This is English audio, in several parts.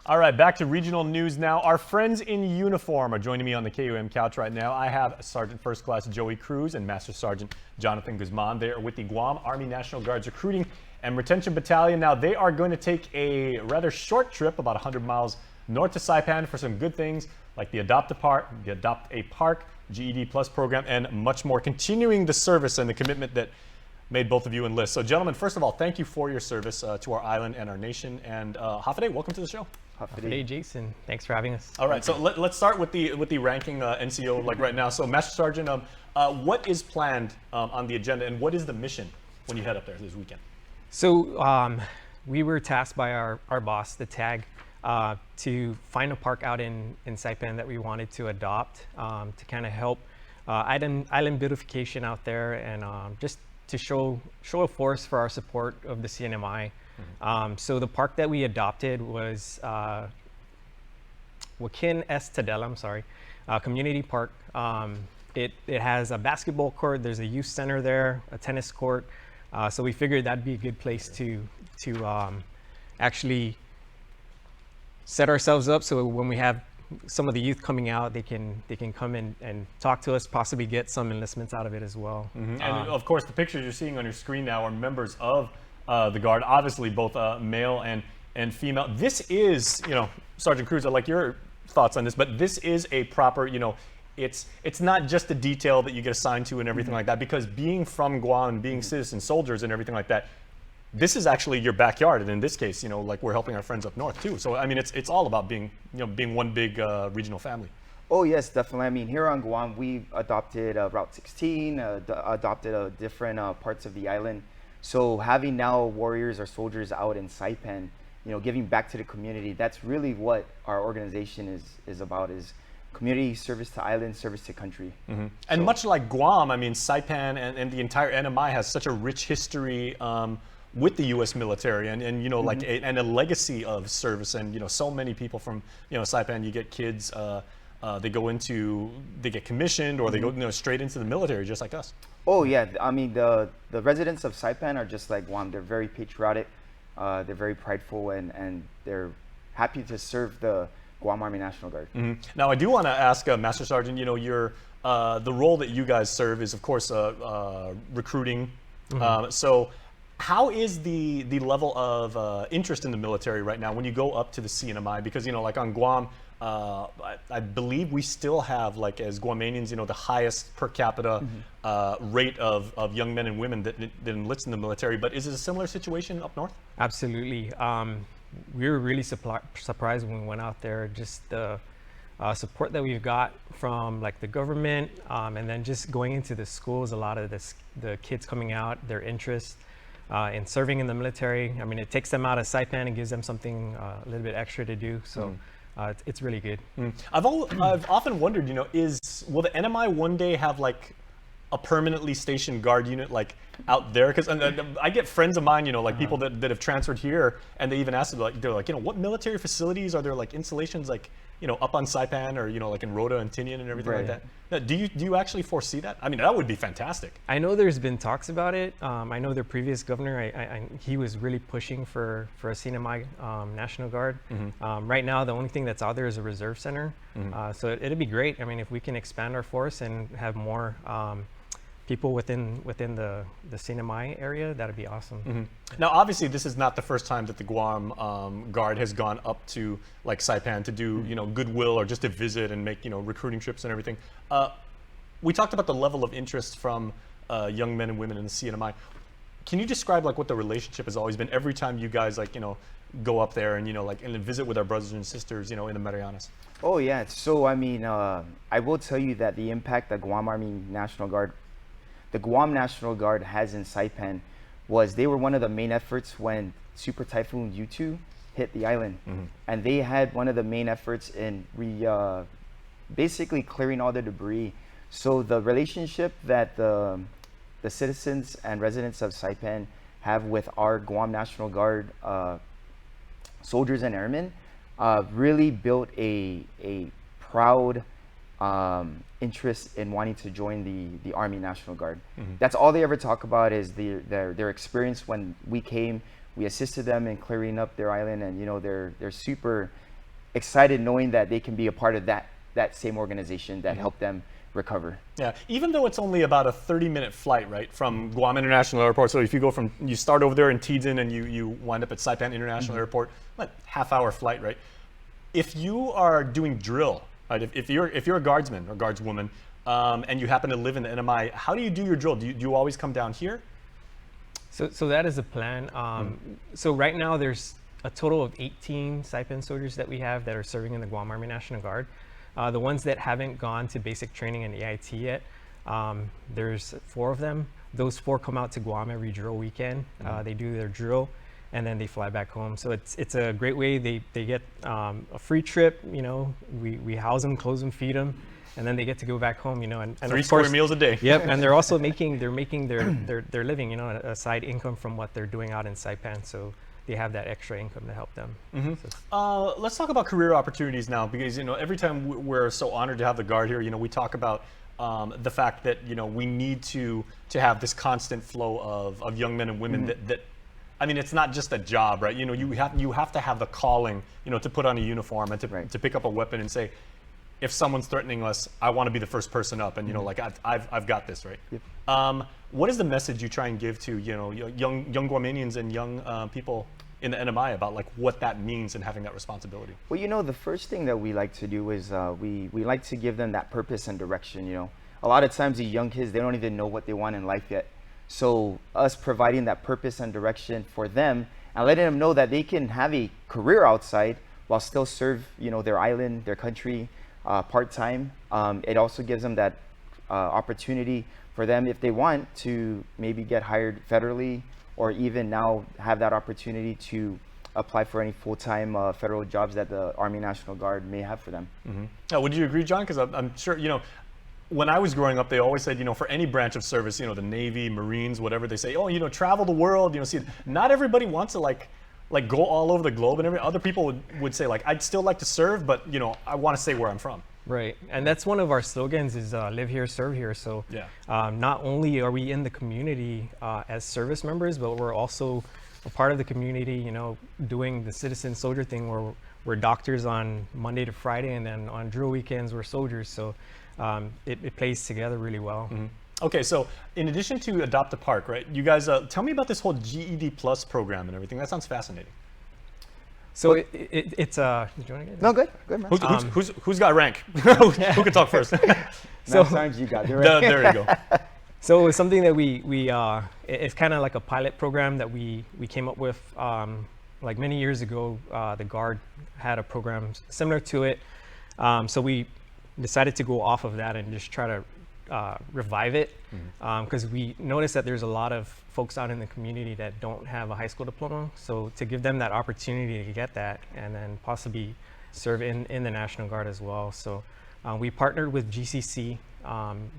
All right, back to regional news now. Our friends in uniform are joining me on the KUM couch right now. I have Sergeant First Class Joey Cruz and Master Sergeant Jonathan Guzman. They are with the Guam Army National Guard's Recruiting and Retention Battalion. Now, they are going to take a rather short trip, about 100 miles north to Saipan for some good things like the Adopt a Park, GED Plus program, and much more, continuing the service and the commitment that made both of you enlist. So, gentlemen, first of all, thank you for your service to our island and our nation. And Hafide, welcome to the show. Hey, Jason. Thanks for having us. All right, so let's start with the ranking NCO like right now. So, Master Sergeant, what is planned on the agenda, and what is the mission when you head up there this weekend? So, we were tasked by our boss, the TAG, to find a park out in Saipan that we wanted to adopt to kind of help island beautification out there, and just to show a force for our support of the CNMI. So the park that we adopted was Wakin S. Tadela, Community Park. It has a basketball court, there's a youth center there, a tennis court. So we figured that'd be a good place to actually set ourselves up so when we have some of the youth coming out, they can come in and talk to us, possibly get some enlistments out of it as well. And of course, the pictures you're seeing on your screen now are members of the Guard, obviously both male and female. This is, Sergeant Cruz, I'd like your thoughts on this, but this is a proper, it's not just a detail that you get assigned to and everything like that, because being from Guam and being citizen soldiers and everything like that, this is actually your backyard, and in this case, like we're helping our friends up north too. So I mean, it's all about being, being one big regional family. Oh yes, definitely. I mean, here on Guam, we adopted Route 16, adopted different parts of the island. So having now warriors or soldiers out in Saipan, giving back to the community, that's really what our organization is about, is community service to island, service to country. And much like Guam, I mean, Saipan and the entire NMI has such a rich history with the U.S. military, and like and a legacy of service, and so many people from Saipan. You get kids, they get commissioned, or they go straight into the military, just like us. Oh yeah, I mean the residents of Saipan are just like Guam. They're very patriotic, they're very prideful, and they're happy to serve the Guam Army National Guard. Now I do want to ask Master Sergeant, your the role that you guys serve is of course recruiting. So how is the level of interest in the military right now when you go up to the CNMI? Because like on Guam, I believe we still have, like as Guamanians, the highest per capita rate of young men and women that enlist in the military. But is it a similar situation up north? Absolutely. We were really surprised when we went out there, just the support that we've got from like the government, and then just going into the schools, a lot of the kids coming out, their interest in serving in the military. I mean, it takes them out of Saipan and gives them something a little bit extra to do. So it's really good. I've often wondered, will the NMI one day have like a permanently stationed Guard unit like out there? Because I get friends of mine, like people that have transferred here, and they even ask them, like, they're like, what military facilities are there, like installations, like up on Saipan, or like in Rota and Tinian and everything like that? Now, do you actually foresee that? I mean, that would be fantastic. I know there's been talks about it. I know their previous governor, he was really pushing for a CNMI National Guard. Right now, the only thing that's out there is a reserve center. So it'd be great. I mean, if we can expand our force and have more people within the CNMI area, that'd be awesome. Now, obviously, this is not the first time that the Guam Guard has gone up to like Saipan to do goodwill or just to visit and make recruiting trips and everything. We talked about the level of interest from young men and women in the CNMI. Can you describe like what the relationship has always been every time you guys like go up there and and visit with our brothers and sisters in the Marianas? Oh yeah. So I mean, I will tell you that the impact that Guam Army National Guard, the Guam National Guard has in Saipan, was they were one of the main efforts when Super Typhoon U2 hit the island. And they had one of the main efforts in basically clearing all the debris. So the relationship that the citizens and residents of Saipan have with our Guam National Guard soldiers and airmen really built a proud interest in wanting to join the Army National Guard. That's all they ever talk about, is their experience when we came. We assisted them in clearing up their island, and they're super excited knowing that they can be a part of that same organization that helped them recover. Yeah, even though it's only about a 30-minute flight, right, from Guam International Airport. So if you go you start over there in Tizin and you wind up at Saipan International Airport, what, half-hour flight, right? If you are doing drill, right, if you're a guardsman or guardswoman, and you happen to live in the NMI, how do you do your drill? Do you always come down here? So that is a plan. So right now there's a total of 18 Saipan soldiers that we have that are serving in the Guam Army National Guard. The ones that haven't gone to basic training and EIT yet, there's 4 of them. Those 4 come out to Guam every drill weekend. They do their drill and then they fly back home. So it's a great way. They get a free trip, you know, we house them, clothe them, feed them, and then they get to go back home, you know, and 3 square meals a day. Yep, and they're also making their living, you know, a side income from what they're doing out in Saipan. So they have that extra income to help them. So. Let's talk about career opportunities now, because, you know, every time we're so honored to have the Guard here, you know, we talk about the fact that, you know, we need to have this constant flow of young men and women that I mean, it's not just a job, right? You know, you have to have the calling, you know, to put on a uniform and to pick up a weapon and say, if someone's threatening us, I want to be the first person up, and you know, like I've got this, right? Yep. What is the message you try and give to, you know, young Guamanians and young people in the NMI about like what that means and having that responsibility? Well, you know, the first thing that we like to do is we like to give them that purpose and direction. You know, a lot of times these young kids, they don't even know what they want in life yet. So us providing that purpose and direction for them and letting them know that they can have a career outside while still serve, you know, their island, their country, part-time. It also gives them that opportunity for them, if they want, to maybe get hired federally, or even now have that opportunity to apply for any full-time federal jobs that the Army National Guard may have for them. Now, would you agree, John? Because I'm sure, you know, when I was growing up, they always said, you know, for any branch of service, you know, the Navy, Marines, whatever, they say, oh, you know, travel the world, you know, see, not everybody wants to like go all over the globe, and other people would say, like, I'd still like to serve, but, you know, I want to stay where I'm from. Right, and that's one of our slogans is live here, serve here. So yeah. Not only are we in the community as service members, but we're also a part of the community, you know, doing the citizen soldier thing where we're doctors on Monday to Friday, and then on drill weekends we're soldiers. So it plays together really well. Okay, so in addition to Adopt a Park, right, you guys, tell me about this whole GED Plus program and everything. That sounds fascinating. So it's do you want to get it? No, good, man. Who's got rank? Who can talk first? So sometimes you got it right. There you go. So it's something that it's kind of like a pilot program that we came up with like many years ago. The Guard had a program similar to it. So we decided to go off of that and just try to revive it, because we noticed that there's a lot of folks out in the community that don't have a high school diploma. So to give them that opportunity to get that and then possibly serve in the National Guard as well. So we partnered with GCC.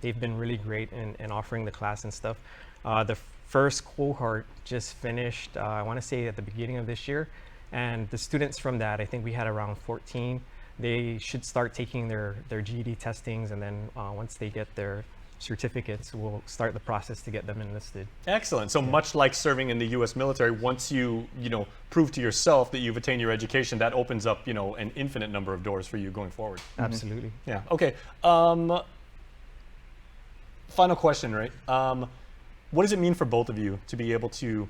They've been really great in offering the class and stuff. The first cohort just finished, I want to say at the beginning of this year. And the students from that, I think we had around 14. They should start taking their GED testings, and then once they get their certificates, we'll start the process to get them enlisted. Excellent. So much like serving in the U.S. military, once you know, prove to yourself that you've attained your education, that opens up, you know, an infinite number of doors for you going forward. Absolutely. Yeah. Okay. Final question, right? What does it mean for both of you to be able to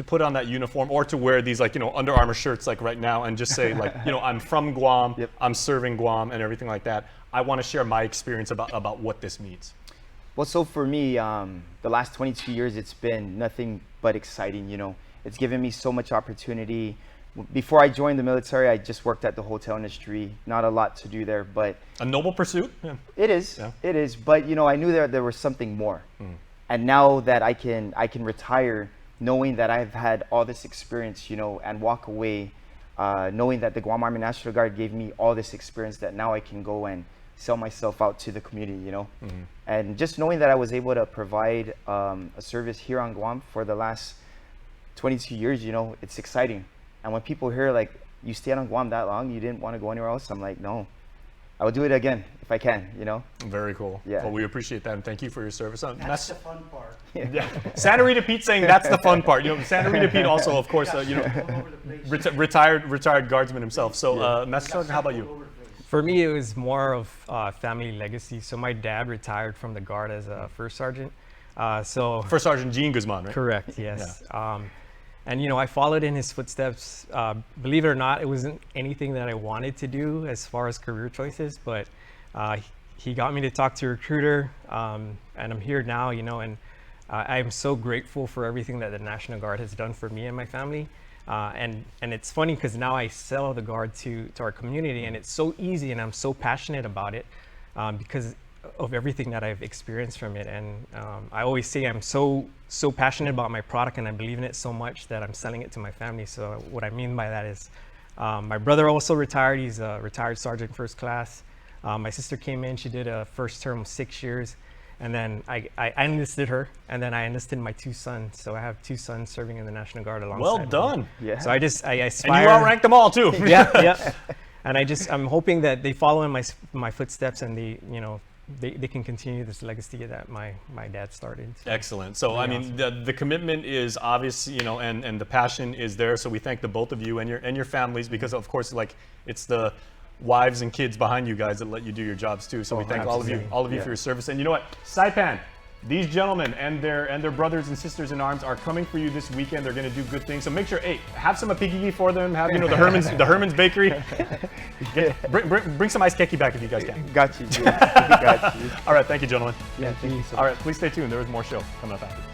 put on that uniform, or to wear these, like, you know, Under Armour shirts like right now, and just say, like, you know, I'm from Guam, I'm serving Guam and everything like that. I want to share my experience about what this means. Well, so for me, the last 22 years, it's been nothing but exciting. You know, it's given me so much opportunity. Before I joined the military, I just worked at the hotel industry. Not a lot to do there, but a noble pursuit. Yeah. It is. Yeah. It is. But, you know, I knew that there was something more. And now that I can retire, knowing that I've had all this experience, you know, and walk away, knowing that the Guam Army National Guard gave me all this experience, that now I can go and sell myself out to the community, you know. And just knowing that I was able to provide a service here on Guam for the last 22 years, you know, it's exciting. And when people hear, like, you stayed on Guam that long, you didn't want to go anywhere else, I'm like, no, I would do it again if I can, you know. Very cool. Yeah. Well, we appreciate that, and thank you for your service. That's the fun part. Yeah. Santa Rita Pete saying that's the fun part. You know, Santa Rita Pete also, of course, you know, retired guardsman himself. So, Master Sergeant, how about you? For me, it was more of family legacy. So my dad retired from the Guard as a first sergeant. First Sergeant Gene Guzman, right? Correct, yes. Yeah. And you know, I followed in his footsteps. Believe it or not, it wasn't anything that I wanted to do as far as career choices, but he got me to talk to a recruiter, and I'm here now, you know, and I'm so grateful for everything that the National Guard has done for me and my family. And it's funny because now I sell the Guard to our community, and it's so easy, and I'm so passionate about it because of everything that I've experienced from it. And I always say I'm so passionate about my product, and I believe in it so much that I'm selling it to my family. So what I mean by that is my brother also retired. He's a retired sergeant first class. My sister came in, she did a first term of 6 years. And then I enlisted her, and then I enlisted my 2 sons. So I have 2 sons serving in the National Guard alongside Well done. me. Yeah. So I aspire. And you outranked them all too. Yeah. And I'm hoping that they follow in my footsteps, and they can continue this legacy that my dad started. So Excellent. So I mean, awesome. the commitment is obvious, you know, and the passion is there. So we thank the both of you and your families, because of course, like, it's the wives and kids behind you guys that let you do your jobs too. So we thank all of you for your service. And you know what, Saipan, these gentlemen and their brothers and sisters in arms are coming for you this weekend. They're going to do good things. So make sure, hey, have some apikiki for them. Have, you know, the Herman's Bakery. Bring some ice keki back if you guys can. Got you, dude. Got you. All right, thank you, gentlemen. Yeah, thank you so much. All right, please stay tuned. There is more show coming up after.